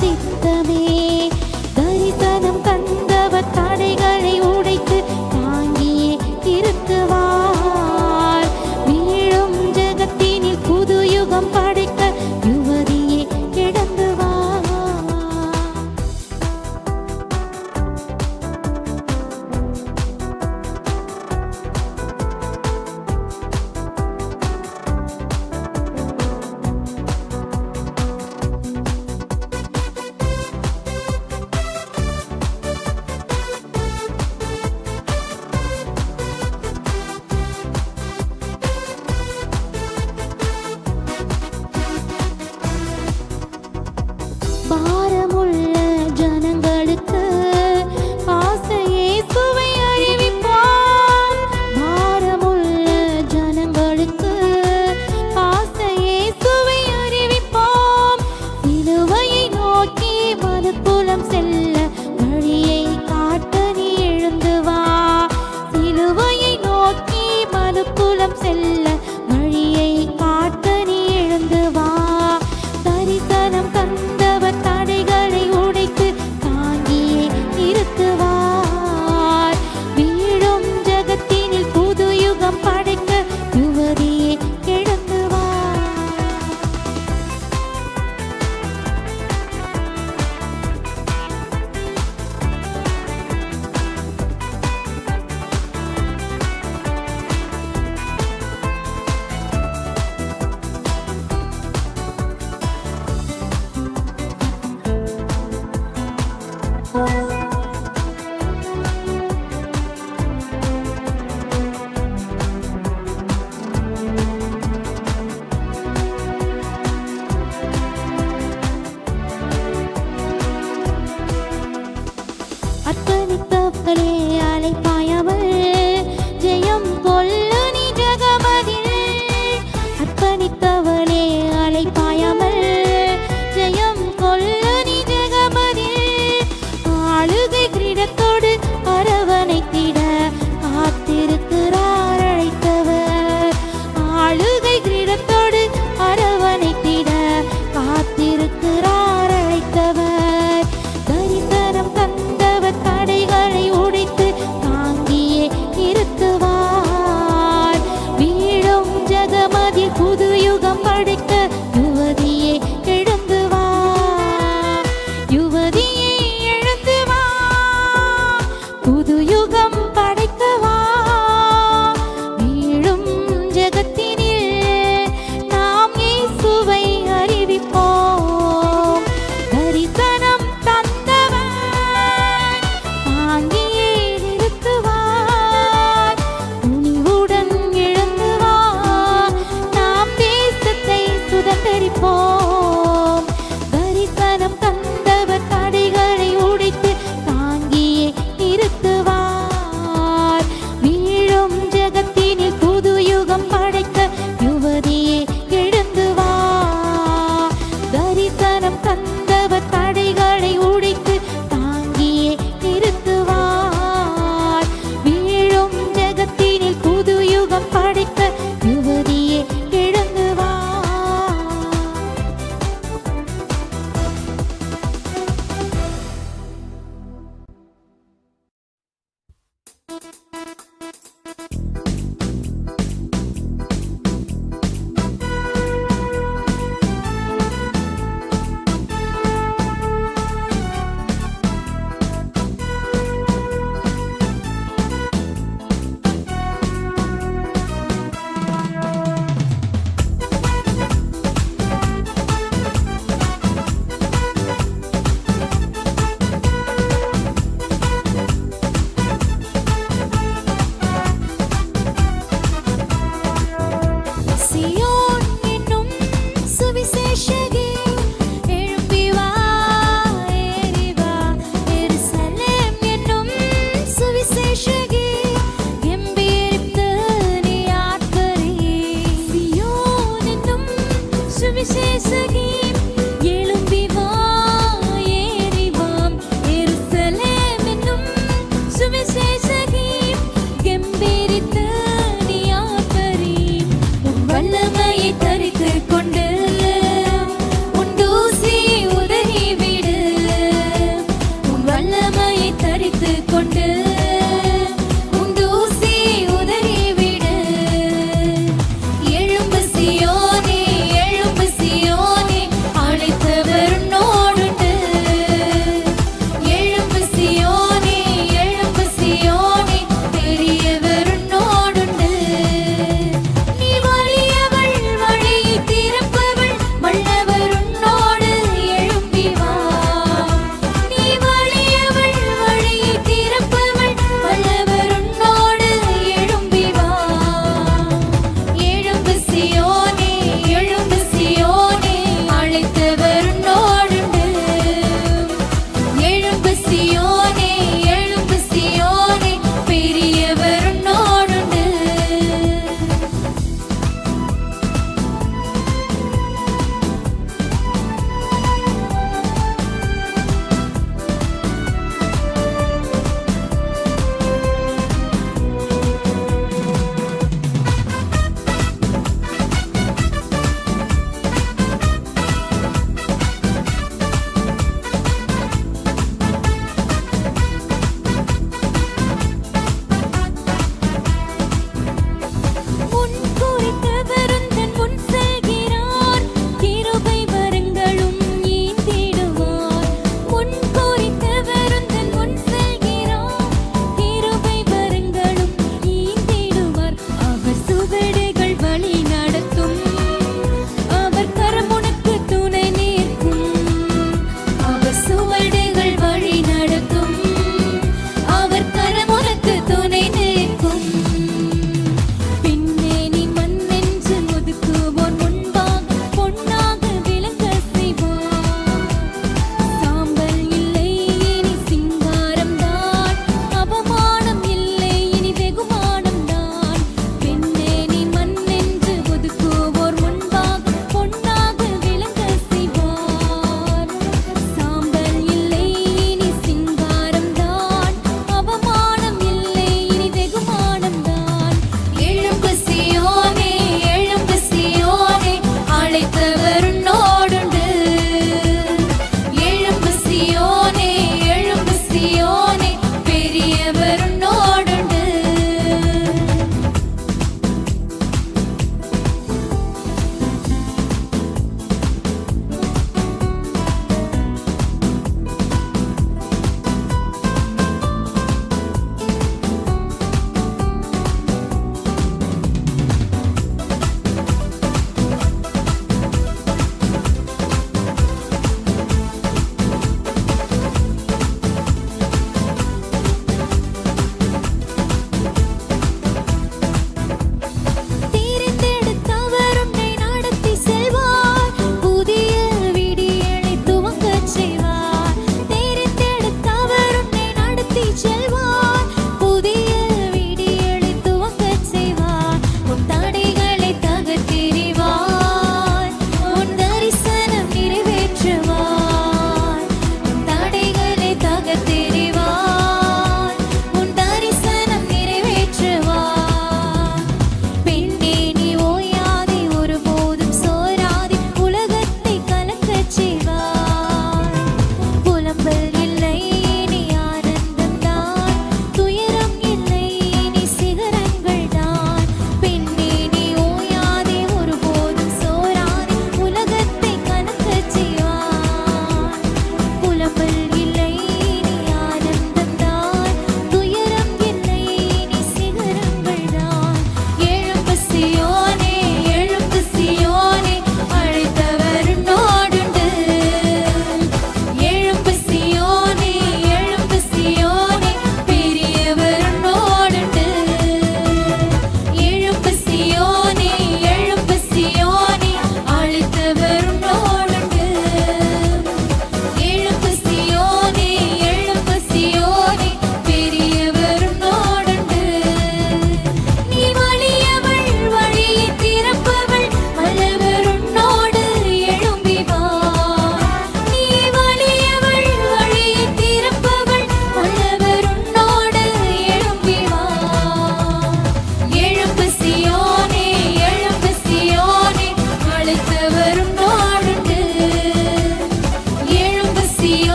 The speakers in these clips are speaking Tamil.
சித்தமே. தரிசனம் தந்தவர் தடைகளை உடைத்து தாங்கியே திருத்துவார். வீழும் ஜெகத்தினில் புது யுகம் படைக்க யுவதியே கிடந்து வா. பாரமுள்ள ஜனங்களுக்கு ஆசையே சுவை அறிவிப்பார். பாரமுள்ள ஜனங்களுக்கு ஆசையே சுவை அறிவிப்போம். சிலுவையை நோக்கி மனுக்குலம் செல்ல வழியை காட்ட நீ எழுந்து வா. சிலுவையை நோக்கி மனுக்குலம் செல்ல வழியை காட்ட நீ எழுந்து வா. தரிசனம் தந்தவர் தடைகள்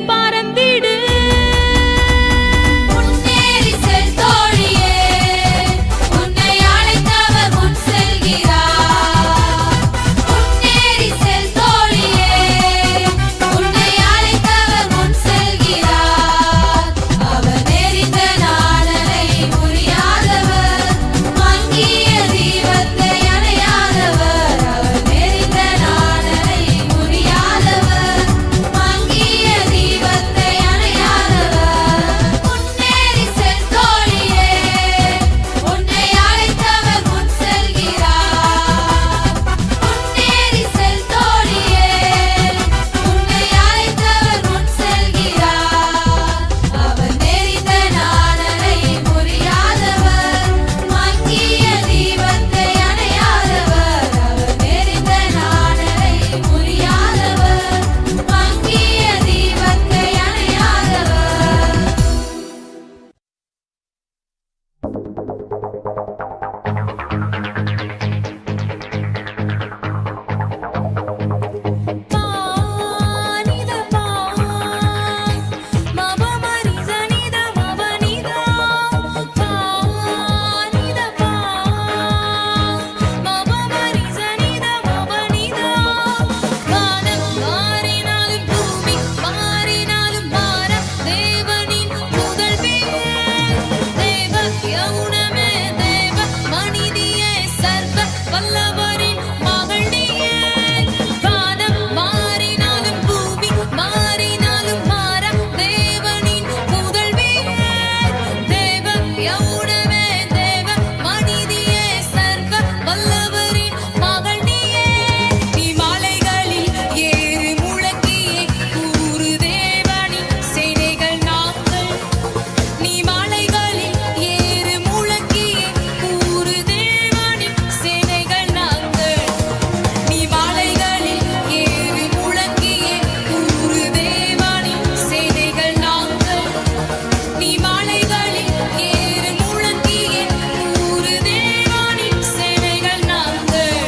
பறந்திடு. முன்னேறி செல் தோழியே, உன்னை அழைத்தவர் முன் செல்கிறார். முன்னேறி செல் தோழியே, உன்னை அழைத்தவர் முன் செல்கிறார். அவர் நெறிந்த நாடனை புரியாதவர், மங்கிய தீபத்தை அணையாதவர். அவர் நெறிந்த நாடனை புரியாதவர், மங்கிய தீபத்தை அணையாதவர். முன்னேறி செல் தோழியே, உன்னை அழைத்தவர் முன் செல்கிறார். முன்னேறி செல் தோழியே, உன்னை அழைத்தவர் முன் செல்கிறார். அவர் நெறிந்த நாடனை புரியாதவர், மங்கிய தீபத்தை அணையாதவர். அவர் நெறிந்த நாடனை புரியாதவர், மங்கிய தீபத்தை அணையாதவர். வல்லவரின் மகள் நீயே. வானம் மாறினாலும் பூமி மாறினாலும் மாற தேவனின் புதல்வியே. தேவ யௌனமே தேவ மனிதியே, சர்வ வல்லவரின் மகள் நீயே. நீ மலைகளில் ஏறு முழங்கியே கூறு தேவனின் சேனைகள் நாங்கள். நீ மலைகளில் ஏறு முழங்கியே கூறு தேவனின் சேனைகள் நாங்கள். நீ மலைகளில் ஏறு முழங்கியே கூறு தேவனின் சேனைகள் நாங்கள். நீ மலைகளில் ஏறு முழங்கியே கூறு தேவனின் சேனைகள் நாங்கள்.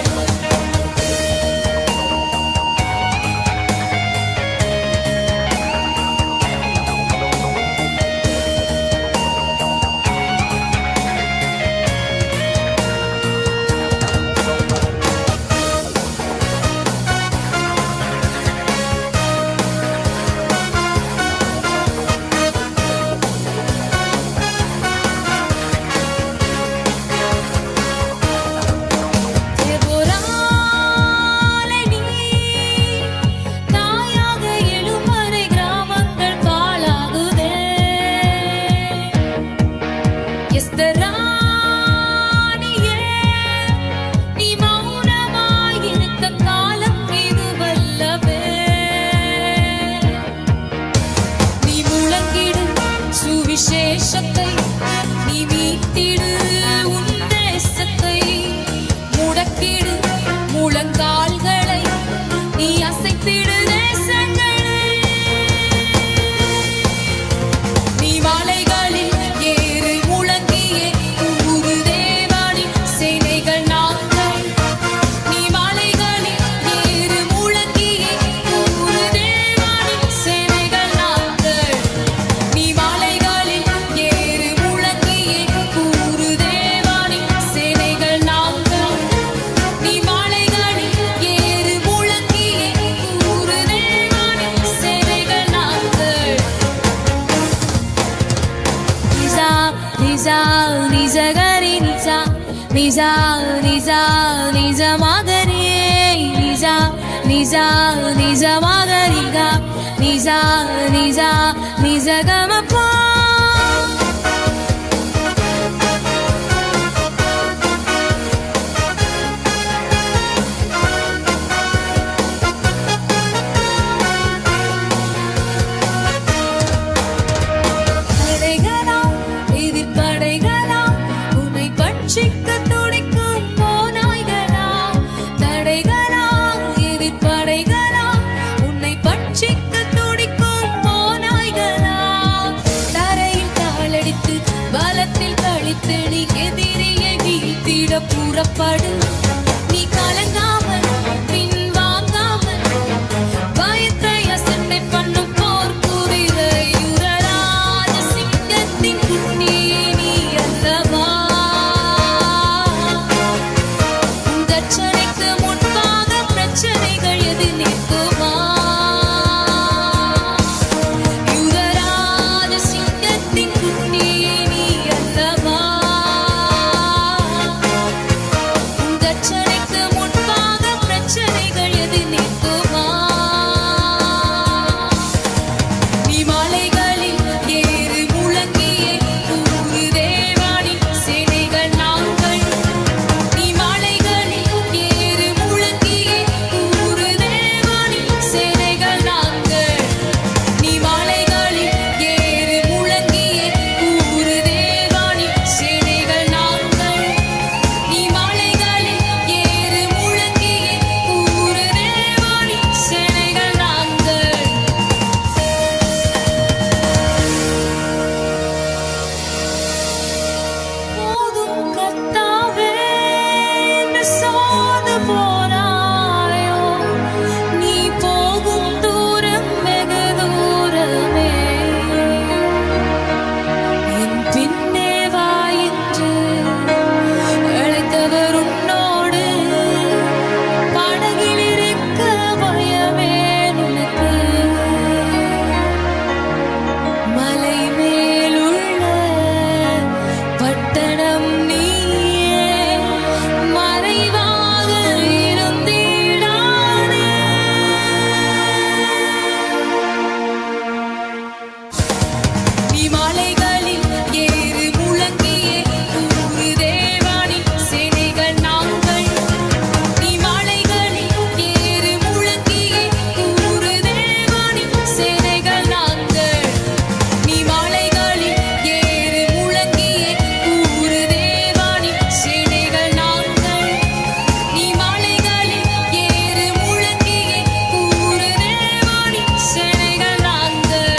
தேவராலே நீ தாயாக எழுமறை கிராமங்கள் காலாகுதே. எஸ்தராணியே, நீ மௌனமாயிருக்க காலம் இதுவல்லவே. நீ முழங்கிடு சுவிசேஷத்தை, நீ மீட்டிடு உன் தேசத்தை. முடக்கிடு முழங்கால்களை, நீ அசைத்திடு தேசங்களை. நீ மலைகளில் ஏறு முழங்கியே கூறு தேவனின் சேனைகள் நாங்கள். நீ மலைகளில் ஏறு முழங்கியே கூறு தேவனின் சேனைகள் நாங்கள். நீ மலைகளில் ஏறு முழங்கியே கூறு தேவனின் சேனைகள் நாங்கள். நீ மலைகளில் ஏறு முழங்கியே கூறு தேவனின் சேனைகள் நாங்கள். நிசா நிசா நிசகரி நிசா நிசா நிசா நிசமகரியே. நிசா நிசா நிசமகரிகா நிசா நிசா நிசகமப்பா. படைகளா எதிர்படைகளா உன்னை பட்சிக்க துடிக்கும் போனாய்களா. தடைகளா எதிர்படைகளா உன்னை பட்சிக்க துடிக்கும் போனாய்களா. தரையில் காலடித்து பலத்தில் கழித்து நீ எதிரியை வீழ்த்திட புறப்படு. நீ கலங்காமல் பின்வாங்காமல் பயத்தை அசட்டை பண்ணும் போர் மெத்தனம் நீயே மறைவாக இருந்திடானே. நீ மலைகளில் ஏறு முழங்கியே கூறு தேவனின் சேனைகள் நாங்கள். நீ மலைகளில் ஏறு முழங்கியே கூறு தேவனின் சேனைகள் நாங்கள். நீ மலைகளில் ஏறு முழங்கியே கூறு தேவனின் சேனைகள் நாங்கள். நீ மலைகளில் ஏறு முழங்கியே கூறு தேவனின் சேனைகள் நாங்கள்.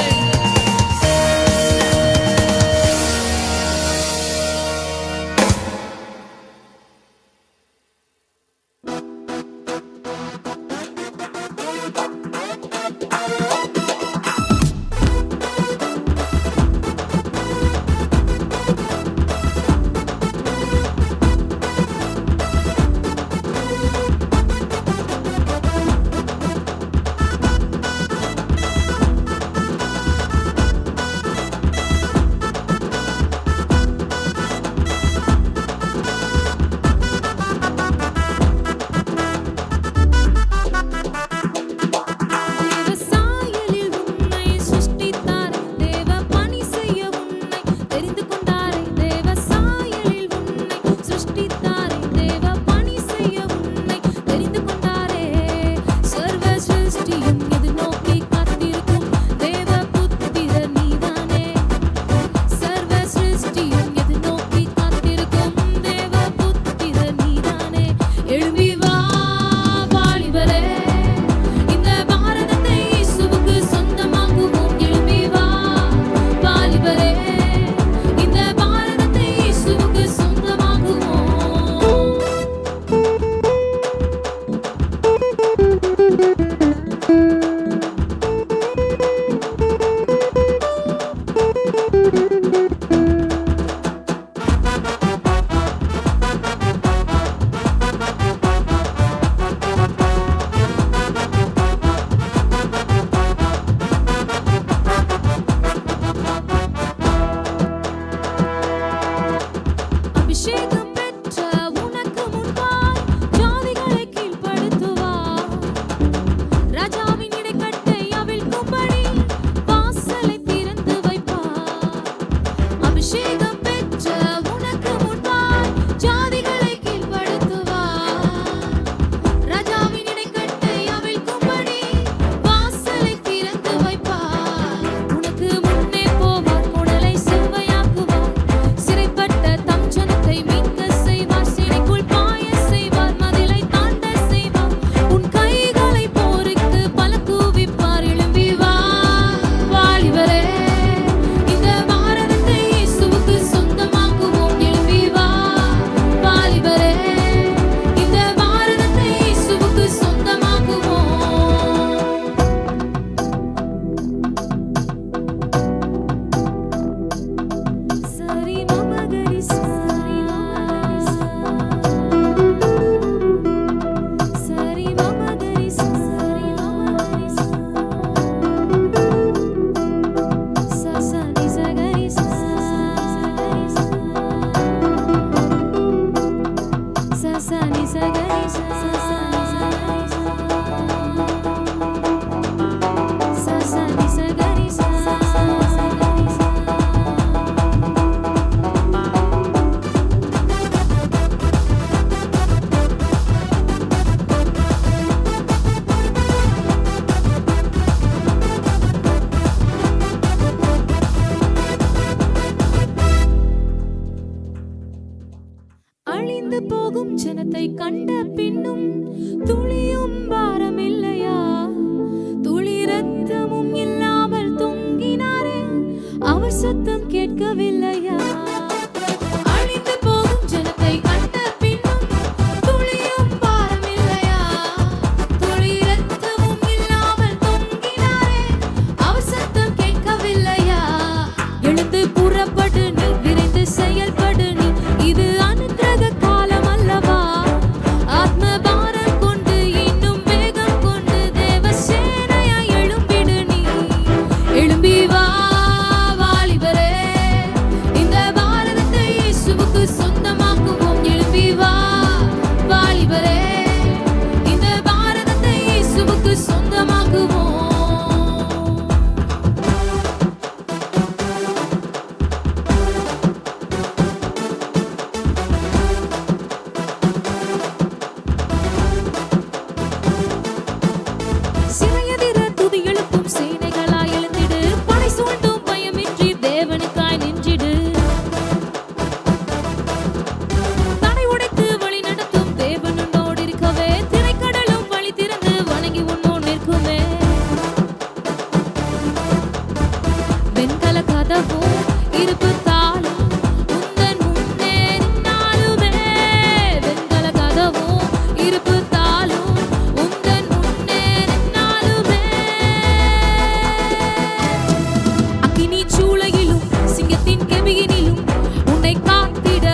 தேவசாயலில் உன்னை சிருஷ்டித்தாரே, தேவ பணி செய்ய உன்னை தெரிந்து கொண்டாரே. தேவசாயலில் உன்னை சிருஷ்டித்தாரே, தேவ பணி செய்ய உன்னை தெரிந்து கொண்டாரே. சர்வ சிருஷ்டியும் எதிர்நோக்கி காத்திருக்கும் தேவ புத்திரர் நீதானே. சர்வ சிருஷ்டியும் எதிர்நோக்கி காத்திருக்கும் தேவ புத்திரர் நீதானே. எழும்பி வா வாலிபரே, இந்த பாரதத்தை இயேசுவுக்கு சொந்தமாக்குவோம். எழும்பி வா வாலிபரே, இந்த பாரதத்தை இயேசுவுக்கு சொந்தமாக்குவோம். அபிஷேகம் பெற்ற உனக்கு முன்பாய் ஜாதிகளை கீழ்ப்படுத்துவார். ராஜாவின் இடைக்கட்டை அவிழ்க்கும்படி வாசலை திறந்து வைப்பார். அபிஷேகம் பெற்ற உனக்கு முன்பாய் ஜாதிகளை கீழ்ப்படுத்துவார். ராஜாவின் இடைக்கட்டை அவிழ்க்கும்படி வாசலை திறந்து வைப்பார். உனக்கு முன்னே போவார், குடலை செவ்வையாக்குவார். சிறைப்பட்ட தம் ஜனத்தை மீட்க செய்வார். சிறைக்குள் பாய செய்வார், மதிலை தாண்ட செய்வார். உன் கைகளை போருக்கு பல கூவிப்பார். எழும்பி வா வாலிபரே, இந்த பாரதத்தை இயேசுவுக்கு சொந்தமாக்குவோம். எழும்பி வா வாலிபரே, இந்த பாரதத்தை இயேசுவுக்கு சொந்தமாக்குவோம். சரி மமகரி சரி சரி மமகரி சரி சசனி சகரி சசனி சகரி சசனி சகரி அழிந்து போகும் ஜனத்தை கண்ட பின்னும் துளியும் பாரமில்லையா? துளி ரத்தமும் இல்லாமல் தொங்கினாரே, அவர் சத்தம் கேட்கவில்லையா? அழிந்து போகும் ஜனத்தை கண்ட பின்னும் துளியும் பாரமில்லையா? துளி ரத்தமும் இல்லாமல் தொங்கினாரே, அவர் சத்தம் கேட்கவில்லையா? எழுந்து புறப்படு நீ, விரைந்து செயல்படு நீ, இது அனுக்கிரக காலம் அல்லவா? ஆத்ம பாரம் கொண்டு இன்னும் வேகம் கொண்டு தேவ சேனையாய் எழும்பிடு நீ. எழும்பி வா வாலிபரே, இந்த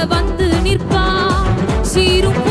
வந்து நிற்பார். சீரும்